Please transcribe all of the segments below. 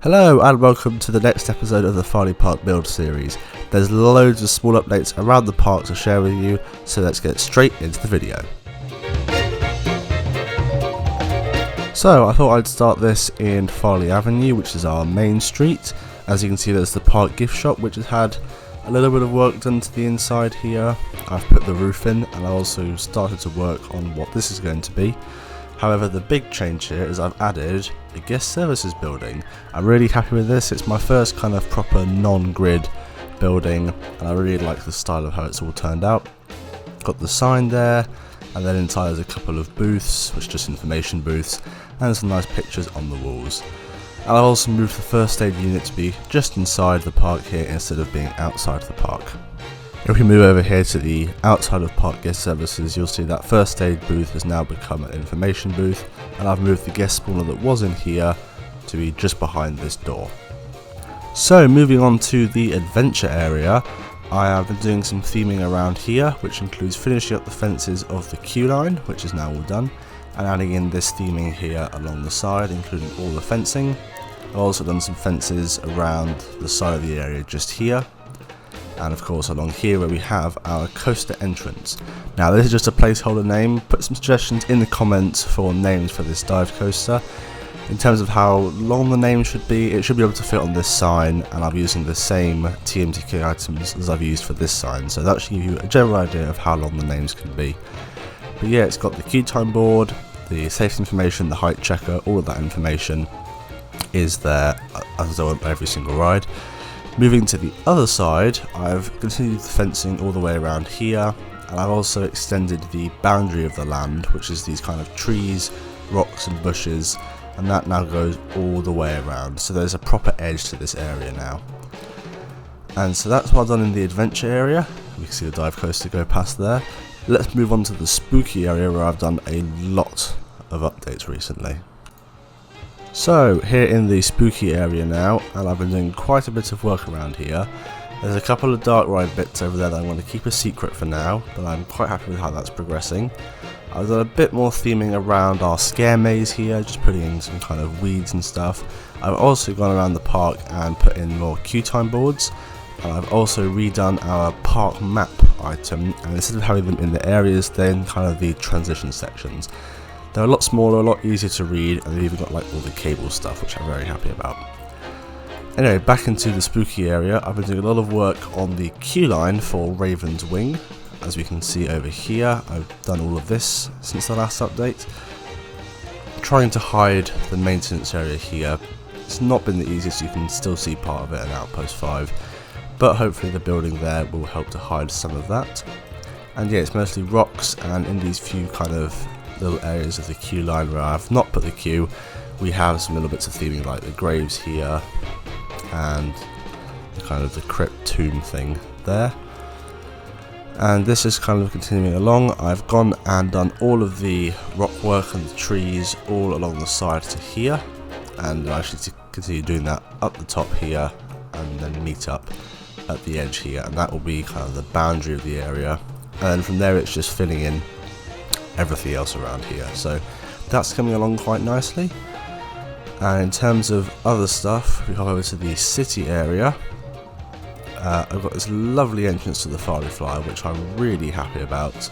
Hello and welcome to the next episode of the Farleigh Park build series. There's loads of small updates around the park to share with you, so let's get straight into the video. So I thought I'd start this in Farleigh Avenue, which is our main street. As you can see, there's the park gift shop, which has had a little bit of work done to the inside here. I've put the roof in and I also started to work on what this is going to be. However, the big change here is I've added a guest services building. I'm really happy with this. It's my first kind of proper non-grid building and I really like the style of how it's all turned out. Got the sign there, and then inside there's a couple of booths, which are just information booths, and some nice pictures on the walls. And I've also moved the first aid unit to be just inside the park here instead of being outside the park. If we move over here to the outside of park guest services, you'll see that first aid booth has now become an information booth, and I've moved the guest spawner that was in here to be just behind this door. So moving on to the adventure area, I have been doing some theming around here, which includes finishing up the fences of the queue line, which is now all done, and adding in this theming here along the side, including all the fencing. I've also done some fences around the side of the area just here, and of course along here where we have our coaster entrance. Now this is just a placeholder name. Put some suggestions in the comments for names for this dive coaster. In terms of how long the name should be, it should be able to fit on this sign, and I'm using the same TMTK items as I've used for this sign, so that should give you a general idea of how long the names can be. But yeah, it's got the queue time board, the safety information, the height checker, all of that information is there as on every single ride. Moving to the other side, I've continued the fencing all the way around here, and I've also extended the boundary of the land, which is these kind of trees, rocks and bushes, and that now goes all the way around, so there's a proper edge to this area now. And so that's what I've done in the adventure area. We can see the dive coaster go past there. Let's move on to the spooky area, where I've done a lot of updates recently. So here in the spooky area now, and I've been doing quite a bit of work around here. There's a couple of dark ride bits over there that I'm going to keep a secret for now, but I'm quite happy with how that's progressing. I've done a bit more theming around our scare maze here, just putting in some kind of weeds and stuff. I've also gone around the park and put in more queue time boards, and I've also redone our park map item, and instead of having them in the areas, they're in kind of the transition sections. They're a lot smaller, a lot easier to read, and they've even got like all the cable stuff, which I'm very happy about. Anyway, back into the spooky area, I've been doing a lot of work on the queue line for Raven's Wing. As we can see over here, I've done all of this since the last update. Trying to hide the maintenance area here. It's not been the easiest, you can still see part of it in Outpost 5, but hopefully the building there will help to hide some of that. And yeah, it's mostly rocks, and in these few kind of little areas of the queue line where I've not put the queue, we have some little bits of theming like the graves here and kind of the crypt tomb thing there. And this is kind of continuing along. I've gone and done all of the rock work and the trees all along the side to here, and I actually continue doing that up the top here and then meet up at the edge here, and that will be kind of the boundary of the area, and then from there it's just filling in everything else around here. So that's coming along quite nicely. And in terms of other stuff, we come over to the city area. I've got this lovely entrance to the Firefly, which I'm really happy about.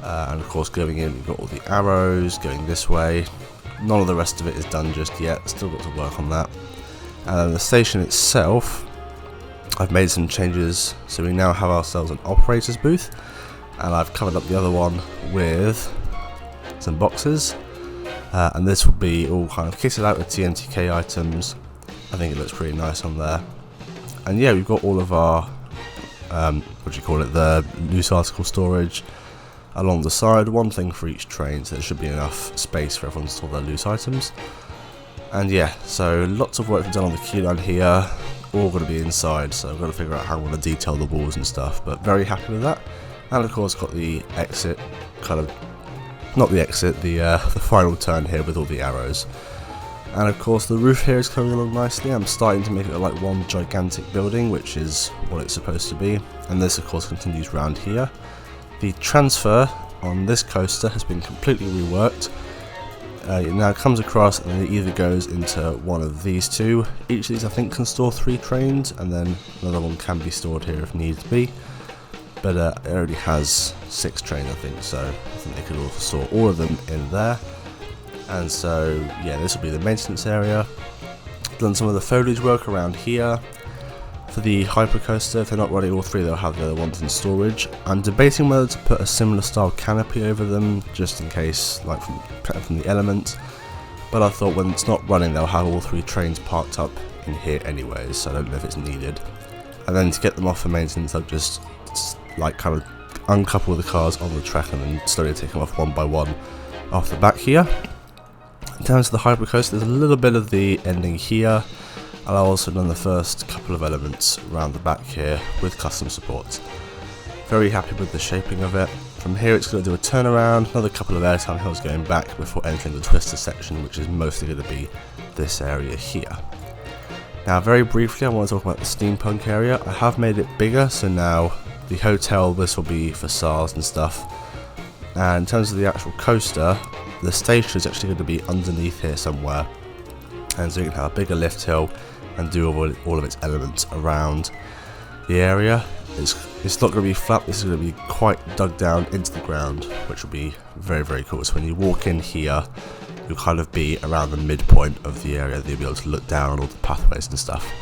And of course going in, we've got all the arrows going this way. None of the rest of it is done just yet, still got to work on that. And then the station itself, I've made some changes, so we now have ourselves an operator's booth, and I've covered up the other one with some boxes, and this will be all kind of kitted out with TNTK items. I think it looks pretty nice on there. And yeah, we've got all of our the loose article storage along the side, one thing for each train, so there should be enough space for everyone to store their loose items. And yeah, so lots of work done on the queue line here, all going to be inside, so I've got to figure out how I'm going to detail the walls and stuff, but very happy with that. And of course got the exit, the final turn here with all the arrows. And of course the roof here is coming along nicely. I'm starting to make it look like one gigantic building, which is what it's supposed to be. And this of course continues round here. The transfer on this coaster has been completely reworked. It now comes across and it either goes into one of these two. Each of these I think can store 3 trains, and then another one can be stored here if needs be. But it already has 6 trains I think, so I think they could also store all of them in there. And so yeah, this will be the maintenance area. Done some of the foliage work around here. For the hypercoaster, if they're not running all 3, they'll have the other ones in storage. I'm debating whether to put a similar style canopy over them, just in case, like from the elements. But I thought when it's not running, they'll have all 3 trains parked up in here anyways, so I don't know if it's needed. And then to get them off for maintenance, I'll just like kind of uncouple the cars on the track and then slowly take them off one by one off the back here. In terms of the hypercoaster, there's a little bit of the ending here. And I've also done the first couple of elements around the back here with custom supports. Very happy with the shaping of it. From here it's going to do a turnaround, another couple of airtime hills going back before entering the twister section, which is mostly going to be this area here. Now very briefly I want to talk about the steampunk area. I have made it bigger, so now the hotel, this will be facades and stuff. And in terms of the actual coaster, the station is actually going to be underneath here somewhere. And so you can have a bigger lift hill and do all of its elements around the area. It's not going to be flat, this is going to be quite dug down into the ground, which will be very, very cool. So when you walk in here, you'll kind of be around the midpoint of the area, that you'll be able to look down on all the pathways and stuff.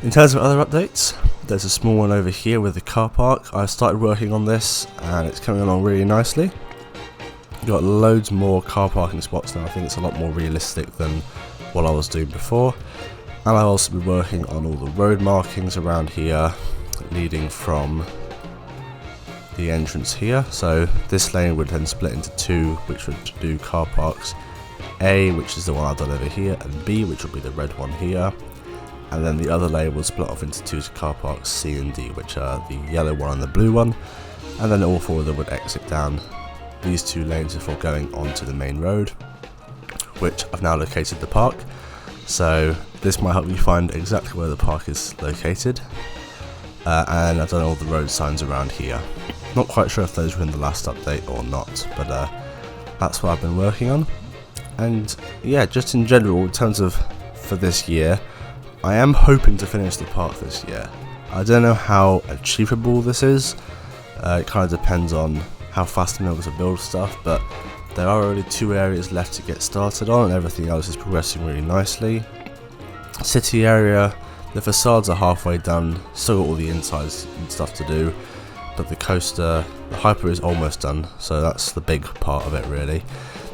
In terms of other updates, there's a small one over here with the car park. I started working on this and it's coming along really nicely. You've got loads more car parking spots now. I think it's a lot more realistic than what I was doing before. And I'll also be working on all the road markings around here, leading from the entrance here. So this lane would then split into 2, which would do car parks A, which is the one I've done over here, and B, which will be the red one here. And then the other lane will split off into 2 car parks C and D, which are the yellow one and the blue one. And then all 4 of them would exit down these 2 lanes before going onto the main road, which I've now located the park. So this might help you find exactly where the park is located. And I've done all the road signs around here. Not quite sure if those were in the last update or not, but that's what I've been working on. And yeah, just in general, in terms of for this year, I am hoping to finish the park this year. I don't know how achievable this is. It kind of depends on how fast I'm able to build stuff, but there are only 2 areas left to get started on, and everything else is progressing really nicely. City area, the facades are halfway done, still got all the insides and stuff to do, but the coaster, the hyper is almost done, so that's the big part of it really.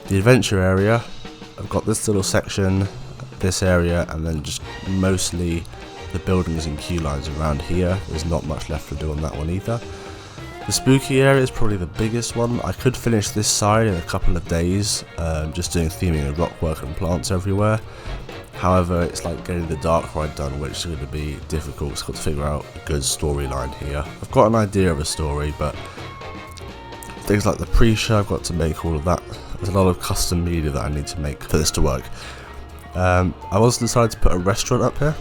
The adventure area, I've got this little section, this area, and then just mostly the buildings and queue lines around here. There's not much left to do on that one either. The spooky area is probably the biggest one. I could finish this side in a couple of days, just doing theming and rock work and plants everywhere. However, it's like getting the dark ride done, which is going to be difficult. It's got to figure out a good storyline here. I've got an idea of a story, but things like the pre-show, I've got to make all of that. There's a lot of custom media that I need to make for this to work. I also decided to put a restaurant up here,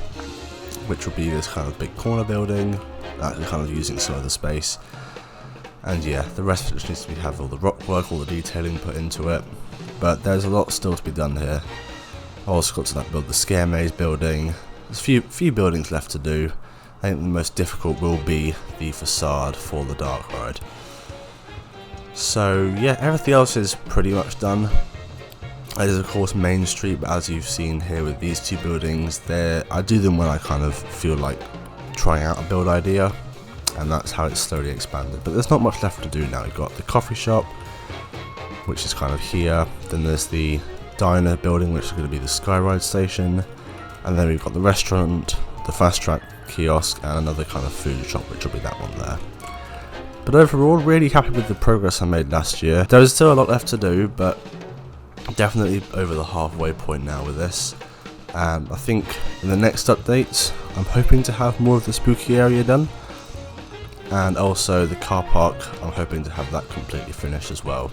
which will be this kind of big corner building, actually kind of using some of the space. And yeah, the rest of it just needs to have all the rock work, all the detailing put into it. But there's a lot still to be done here. I also got to build the scare maze building. There's a few buildings left to do. I think the most difficult will be the facade for the dark ride. So yeah, everything else is pretty much done. There's of course Main Street, but as you've seen here with these 2 buildings, I do them when I kind of feel like trying out a build idea, and that's how it's slowly expanded. But there's not much left to do now. We've got the coffee shop, which is kind of here. Then there's the diner building, which is going to be the Skyride station, and then we've got the restaurant, the fast track kiosk, and another kind of food shop, which will be that one there. But overall, really happy with the progress I made last year. There is still a lot left to do, but definitely over the halfway point now with this. I think in the next update, I'm hoping to have more of the spooky area done, and also the car park, I'm hoping to have that completely finished as well,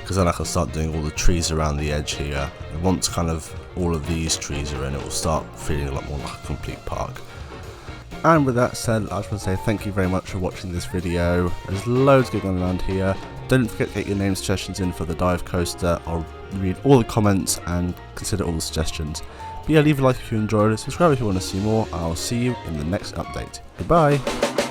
because then I can start doing all the trees around the edge here, and once kind of all of these trees are in, it will start feeling a lot more like a complete park. And with that said, I just want to say thank you very much for watching this video. There's loads going on around here. Don't forget to get your name suggestions in for the dive coaster. I'll read all the comments and consider all the suggestions. But yeah, leave a like if you enjoyed it, subscribe if you want to see more, and I'll see you in the next update. Goodbye!